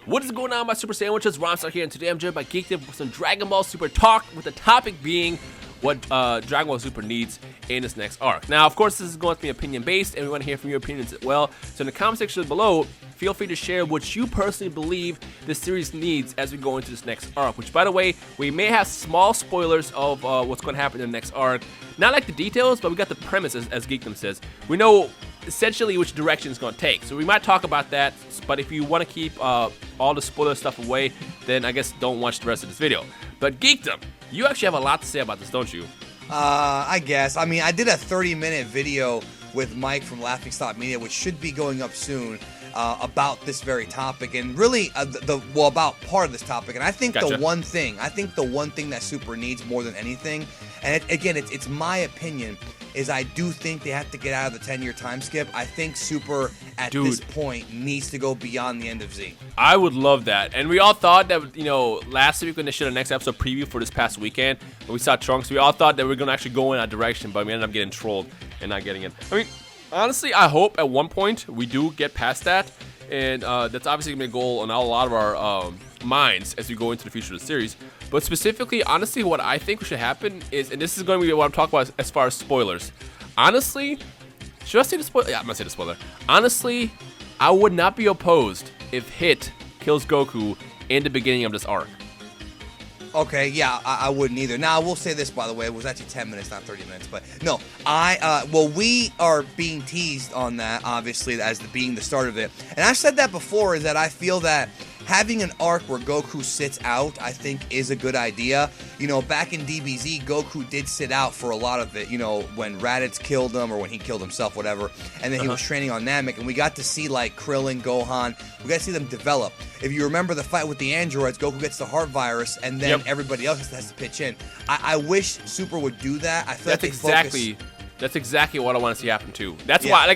What is going on, my Super Sandwiches? Rhymestyle here, and today I'm joined by Geekdom with some Dragon Ball Super talk, with the topic being what Dragon Ball Super needs in this next arc. Now, of course, this is going to be opinion-based, and we want to hear from your opinions as well. So in the comment section below, feel free to share what you personally believe this series needs as we go into this next arc, which, by the way, we may have small spoilers of what's going to happen in the next arc. Not like the details, but we got the premise, as Geekdom says. We know essentially which direction it's going to take. So we might talk about that, but if you want to keep all the spoiler stuff away, then I guess don't watch the rest of this video. But Geekdom, you actually have a lot to say about this, don't you? I guess. I mean, I did a 30-minute video with Mike from Laughing Stock Media, which should be going up soon, about this very topic, and really about part of this topic. And I think Gotcha. the one thing that Super needs more than anything, and it's my opinion, is I do think they have to get out of the 10-year time skip. I think Super at this point needs to go beyond the end of Z. I would love that. And we all thought that, last week when they showed the next episode preview for this past weekend, when we saw Trunks, we all thought that we were going to actually go in that direction, but we ended up getting trolled and not getting it. I mean, honestly, I hope at one point we do get past that. And that's obviously going to be a goal on a lot of our minds as we go into the future of the series. But specifically, honestly, what I think should happen is, and this is going to be what I'm talking about as far as spoilers. Honestly, should I say the spoiler? Yeah, I'm going to say the spoiler. Honestly, I would not be opposed if Hit kills Goku in the beginning of this arc. Okay, yeah, I wouldn't either. Now, I will say this, by the way, it was actually 10 minutes, not 30 minutes, but no, we are being teased on that, obviously, as being the start of it, and I've said that before, is that I feel that having an arc where Goku sits out, I think, is a good idea. Back in DBZ, Goku did sit out for a lot of it, when Raditz killed him, or when he killed himself, whatever, and then he was training on Namek, and we got to see, like, Krillin, Gohan, we got to see them develop. If you remember the fight with the androids, Goku gets the heart virus, and then everybody else has to pitch in. I wish Super would do that. I feel That's exactly what I want to see happen too. That's why,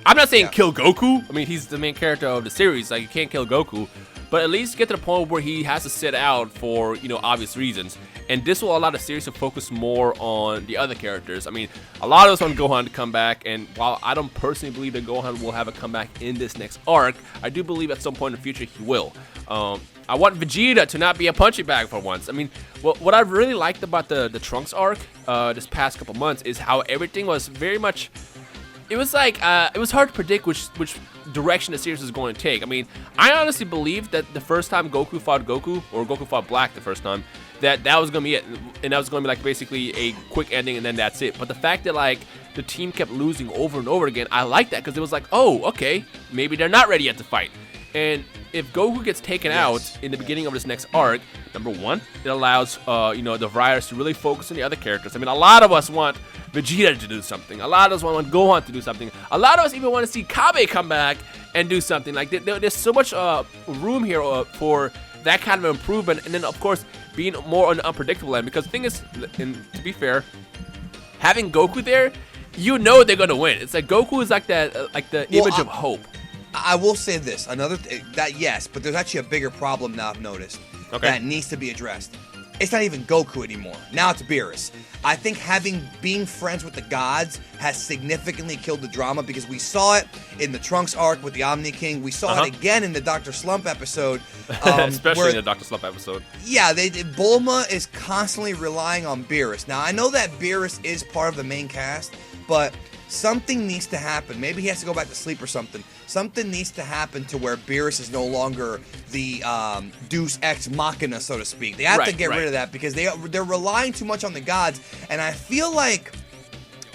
I'm not saying kill Goku. I mean, he's the main character of the series. Like, you can't kill Goku. But at least get to the point where he has to sit out for, obvious reasons. And this will allow the series to focus more on the other characters. I mean, a lot of us want Gohan to come back, and while I don't personally believe that Gohan will have a comeback in this next arc, I do believe at some point in the future he will. I want Vegeta to not be a punching bag for once. I mean, what I really liked about the Trunks arc this past couple months is how everything was very much... It was like, it was hard to predict which direction the series was going to take. I mean, I honestly believe that the first time Goku fought Goku, or Goku fought Black the first time, that was going to be it. And that was going to be like basically a quick ending and then that's it. But the fact that like the team kept losing over and over again, I like that because it was like, oh, okay, maybe they're not ready yet to fight. And if Goku gets taken out in the beginning of this next arc, number one, it allows, the writers to really focus on the other characters. I mean, a lot of us want Vegeta to do something. A lot of us want Gohan to do something. A lot of us even want to see Kabe come back and do something. Like, there's so much room here for that kind of improvement. And then, of course, being more on the unpredictable end. Because the thing is, and to be fair, having Goku there, they're going to win. It's like Goku is like that, like the image of hope. I will say this, but there's actually a bigger problem now I've noticed that needs to be addressed. It's not even Goku anymore. Now it's Beerus. I think being friends with the gods has significantly killed the drama because we saw it in the Trunks arc with the Omni King. We saw it again in the Dr. Slump episode. Especially in the Dr. Slump episode. Yeah, Bulma is constantly relying on Beerus. Now, I know that Beerus is part of the main cast, but something needs to happen. Maybe he has to go back to sleep or something. Something needs to happen to where Beerus is no longer the Deus Ex Machina, so to speak. They have to get rid of that because they're relying too much on the gods. And I feel like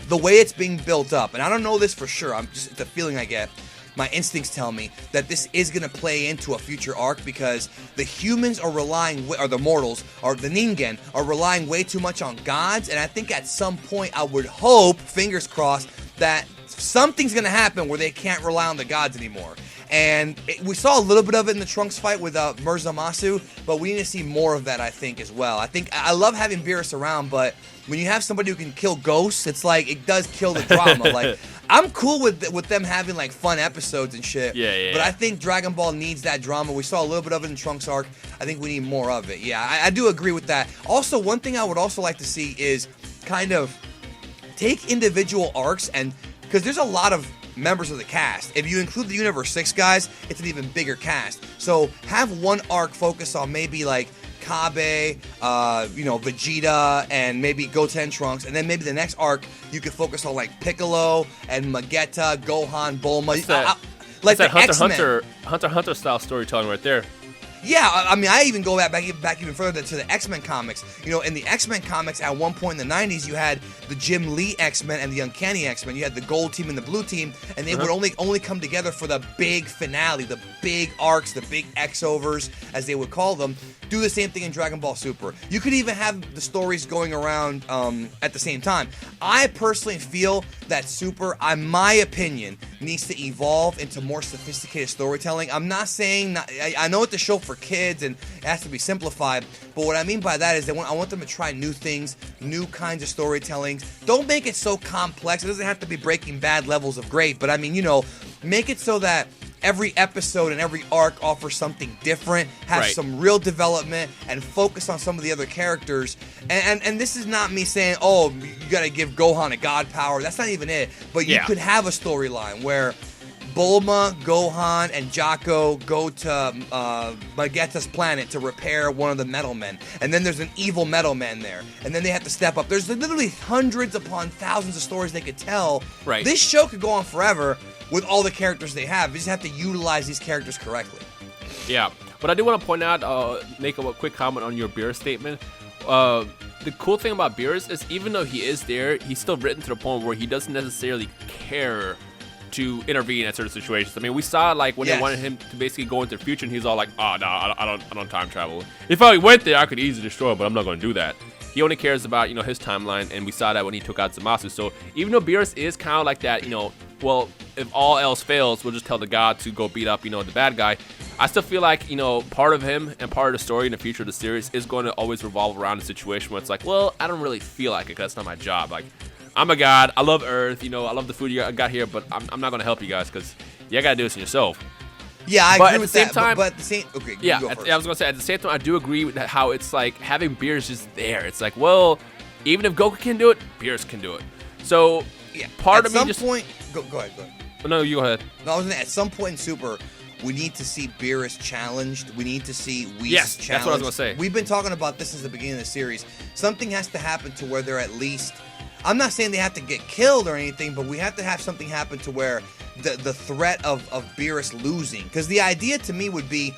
the way it's being built up, and I don't know this for sure, it's a feeling I get. My instincts tell me that this is going to play into a future arc because the humans are relying, or the mortals, or the Ningen, are relying way too much on gods. And I think at some point I would hope, fingers crossed, that something's going to happen where they can't rely on the gods anymore. And we saw a little bit of it in the Trunks fight with Zamasu, but we need to see more of that, I think, as well. I love having Beerus around, but when you have somebody who can kill ghosts, it's like, it does kill the drama. Like, I'm cool with them having, like, fun episodes and shit. But I think Dragon Ball needs that drama. We saw a little bit of it in Trunks arc. I think we need more of it. Yeah, I do agree with that. Also, one thing I would also like to see is kind of take individual arcs and... Because there's a lot of members of the cast. If you include the Universe 6 guys, it's an even bigger cast. So have one arc focus on maybe like Kabe, Vegeta, and maybe Goten Trunks, and then maybe the next arc you could focus on like Piccolo and Vegeta, Gohan, Bulma. Like that Hunter Hunter style storytelling right there. Yeah, I mean, I even go back even further to the X-Men comics. You know, in the X-Men comics, at one point in the 90s, you had the Jim Lee X-Men and the Uncanny X-Men. You had the gold team and the blue team, and they would only come together for the big finale, the big arcs, the big X-overs, as they would call them. Do the same thing in Dragon Ball Super. You could even have the stories going around at the same time. I personally feel that Super, in my opinion, needs to evolve into more sophisticated storytelling. I'm not saying, I know it's a show for kids and it has to be simplified, but what I mean by that is that I want them to try new things, new kinds of storytelling. Don't make it so complex. It doesn't have to be Breaking Bad levels of great, but I mean, make it so that every episode and every arc offers something different, have some real development, and focus on some of the other characters. And this is not me saying, oh, you gotta give Gohan a god power. That's not even it. But you could have a storyline where Bulma, Gohan, and Jocko go to Vegeta's planet to repair one of the Metal Men. And then there's an evil Metal Man there. And then they have to step up. There's literally hundreds upon thousands of stories they could tell. Right. This show could go on forever with all the characters they have. You just have to utilize these characters correctly. Yeah. But I do want to point out, make a quick comment on your Beerus statement. The cool thing about Beerus is even though he is there, he's still written to the point where he doesn't necessarily care to intervene in certain situations. I mean, we saw like when they wanted him to basically go into the future, and he's all like, "Oh no, I don't time travel. If I went there, I could easily destroy it, but I'm not going to do that." He only cares about his timeline, and we saw that when he took out Zamasu. So even though Beerus is kind of like that, well, if all else fails, we'll just tell the god to go beat up the bad guy. I still feel like part of him and part of the story in the future of the series is going to always revolve around a situation where it's like, well, I don't really feel like it because that's not my job. Like, I'm a god. I love Earth. I love the food you got here, but I'm not going to help you guys because you got to do this yourself. Yeah, I agree with that. But at the same time, okay, yeah, I was going to say, at the same time, I do agree with how it's like having Beerus just there. It's like, well, even if Goku can do it, Beerus can do it. So, part of me just... Go ahead. No, you go ahead. No, I was going to, at some point in Super, we need to see Beerus challenged. We need to see Whis challenged. That's what I was going to say. We've been talking about this since the beginning of the series. Something has to happen to where they're at least... I'm not saying they have to get killed or anything, but we have to have something happen to where the threat of Beerus losing. Because the idea to me would be,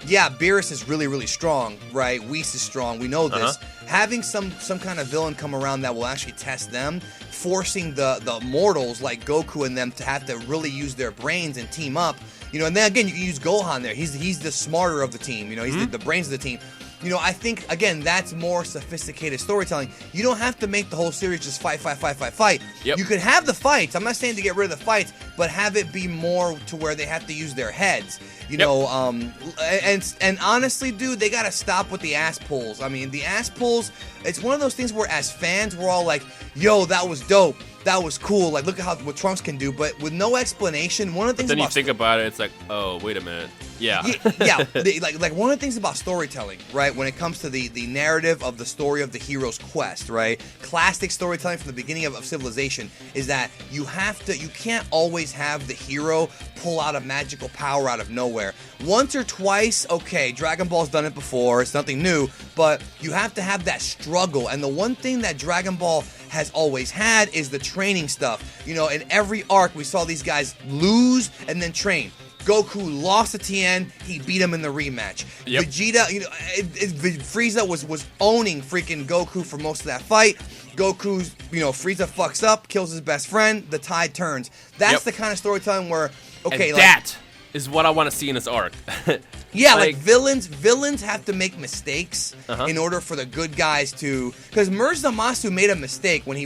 Beerus is really, really strong, right? Whis is strong. We know this. Having some kind of villain come around that will actually test them, forcing the mortals like Goku and them to have to really use their brains and team up. And then again, you can use Gohan there. He's the smarter of the team. He's the brains of the team. I think, again, that's more sophisticated storytelling. You don't have to make the whole series just fight. Yep. You could have the fights. I'm not saying to get rid of the fights, but have it be more to where they have to use their heads. And honestly, dude, they got to stop with the ass pulls. I mean, the ass pulls, it's one of those things where as fans, we're all like, yo, that was dope. That was cool. Like, look at what Trunks can do. But with no explanation, one of the things then you think about it, it's like, oh, wait a minute. Yeah. Like one of the things about storytelling, right, when it comes to the narrative of the story of the hero's quest, right, classic storytelling from the beginning of civilization is that you can't always have the hero pull out a magical power out of nowhere. Once or twice, okay, Dragon Ball's done it before, it's nothing new, but you have to have that struggle. And the one thing that Dragon Ball has always had is the training stuff. In every arc, we saw these guys lose and then train. Goku lost to Tien, he beat him in the rematch. Yep. Vegeta, Frieza was owning freaking Goku for most of that fight. Goku's, Frieza fucks up, kills his best friend, the tide turns. That's the kind of storytelling where, okay, and that is what I want to see in this arc. Yeah, like villains have to make mistakes in order for the good guys to... Because Zamasu made a mistake when he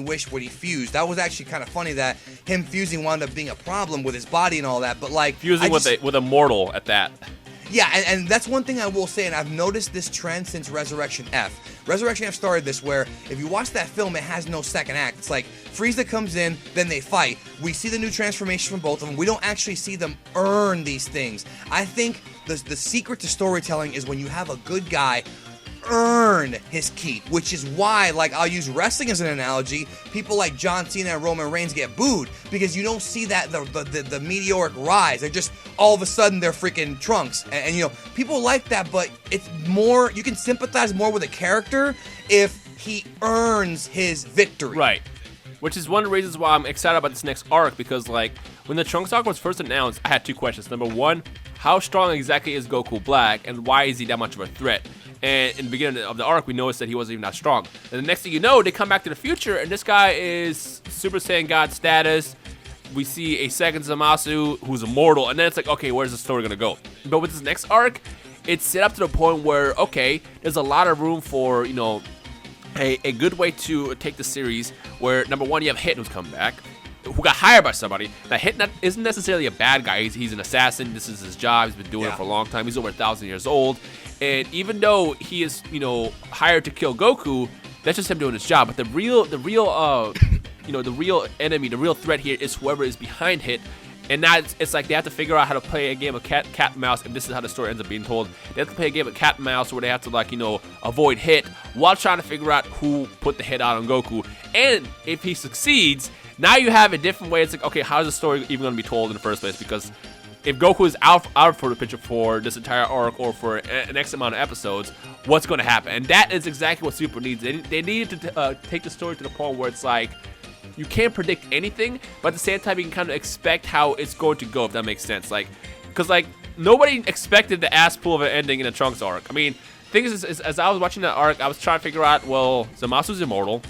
fused. That was actually kind of funny that him fusing wound up being a problem with his body and all that. But like... Fusing with a mortal at that. Yeah, and that's one thing I will say, and I've noticed this trend since Resurrection F. Resurrection F started this where, if you watch that film, it has no second act. It's like, Frieza comes in, then they fight. We see the new transformation from both of them. We don't actually see them earn these things. I think the secret to storytelling is when you have a good guy earn his keep, which is why, like, I'll use wrestling as an analogy. People like John Cena and Roman Reigns get booed because you don't see that the meteoric rise. They're just all of a sudden they're freaking Trunks, and you know, people like that. But it's more, you can sympathize more with a character if he earns his victory. Right. Which is one of the reasons why I'm excited about this next arc, because like when the Trunks arc was first announced, I had two questions. Number one, how strong exactly is Goku Black, and why is he that much of a threat? And in the beginning of the arc, we noticed that he wasn't even that strong. And the next thing you know, they come back to the future, and this guy is Super Saiyan God status. We see a second Zamasu who's immortal, and then it's like, okay, where's the story gonna go? But with this next arc, it's set up to the point where, okay, there's a lot of room for, you know, a good way to take the series where, number one, you have Hit who's come back, who got hired by somebody. Now, Hit isn't necessarily a bad guy. He's an assassin. This is his job. He's been doing it for a long time. He's over 1,000 years old. And even though he is, you know, hired to kill Goku, that's just him doing his job. But the real enemy, the real threat here is whoever is behind Hit. And now it's like they have to figure out how to play a game of cat and mouse, and this is how the story ends up being told. They have to play a game of cat and mouse where they have to, like, you know, avoid Hit while trying to figure out who put the hit out on Goku. And if he succeeds, now you have a different way. It's like, okay, how is the story even going to be told in the first place? Because if Goku is out for the picture for this entire arc or for an X amount of episodes, what's going to happen? And that is exactly what Super needs. They need to take the story to the point where it's like, you can't predict anything, but at the same time, you can kind of expect how it's going to go, if that makes sense. Like, because, like, nobody expected the ass pull of an ending in a Trunks arc. I mean, the thing is, as I was watching that arc, I was trying to figure out, well, Zamasu's immortal.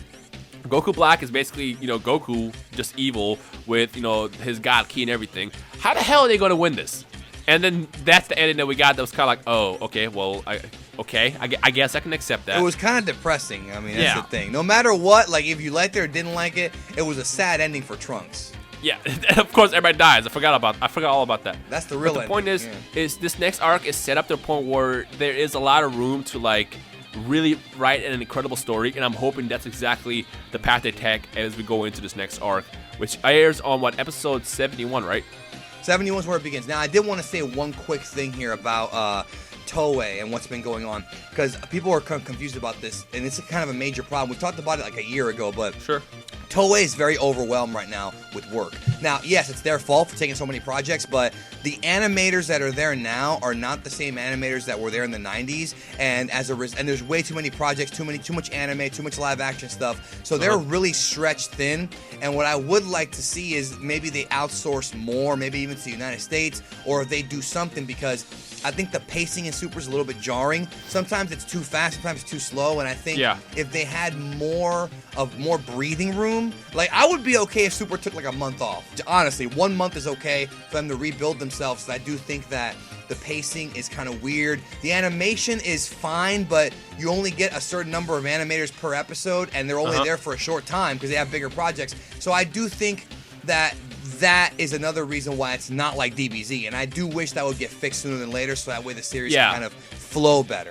Goku Black is basically, you know, Goku, just evil with, you know, his God Key and everything. How the hell are they going to win this? And then that's the ending that we got that was kind of like, oh, okay, well, I guess I can accept that. It was kind of depressing. I mean, that's the thing. No matter what, like, if you liked it or didn't like it, it was a sad ending for Trunks. Yeah, of course, everybody dies. I forgot all about that. That's the real ending. The point is this next arc is set up to a point where there is a lot of room to, like, really write an incredible story, and I'm hoping that's exactly the path they take as we go into this next arc, which airs on, what, episode 71, right? 71 is where it begins. Now, I did want to say one quick thing here about Toei and what's been going on, because people are confused about this, and it's kind of a major problem. We talked about it like a year ago, but sure. Toei is very overwhelmed right now with work. Now, yes, it's their fault for taking so many projects, but the animators that are there now are not the same animators that were there in the 90s, and and there's way too many projects, too much anime, too much live action stuff, so they're really stretched thin. And what I would like to see is maybe they outsource more, maybe even to the United States, or they do something, because I think the pacing in Super is a little bit jarring. Sometimes it's too fast, sometimes it's too slow, and I think if they had more breathing room, like, I would be okay if Super took like a month off. Honestly, 1 month is okay for them to rebuild themselves. I do think that the pacing is kind of weird. The animation is fine, but you only get a certain number of animators per episode, and they're only there for a short time because they have bigger projects. So I do think that is another reason why it's not like DBZ, and I do wish that would get fixed sooner than later, so that way the series can kind of flow better.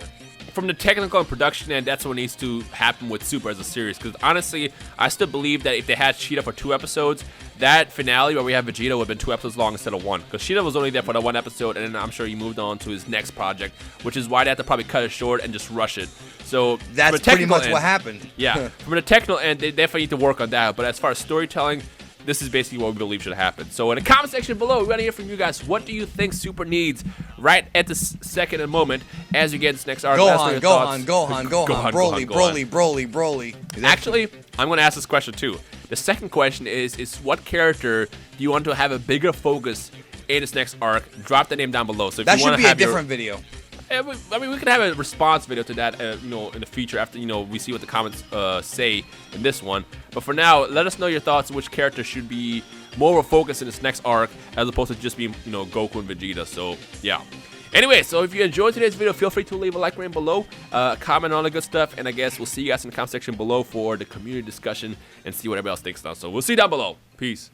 From the technical and production end, that's what needs to happen with Super as a series, because honestly, I still believe that if they had Cheetah for 2 episodes, that finale where we have Vegeta would have been 2 episodes long instead of 1, because Cheetah was only there for the 1 episode, and then I'm sure he moved on to his next project, which is why they had to probably cut it short and just rush it. So that's pretty much what happened. Yeah, from the technical end, they definitely need to work on that, but as far as storytelling, this is basically what we believe should happen. So in the comment section below, we want to hear from you guys. What do you think Super needs right at this second and moment as you get this next arc? Gohan, Broly. Actually, I'm going to ask this question too. The second question is what character do you want to have a bigger focus in this next arc? Drop the name down below. So if that you want should to be have a different video. I mean, we could have a response video to that, you know, in the future after, you know, we see what the comments say in this one. But for now, let us know your thoughts on which character should be more of a focus in this next arc as opposed to just being, you know, Goku and Vegeta. So, yeah. Anyway, so if you enjoyed today's video, feel free to leave a like rating below, comment on all the good stuff, and I guess we'll see you guys in the comment section below for the community discussion and see what everybody else thinks now. So we'll see you down below. Peace.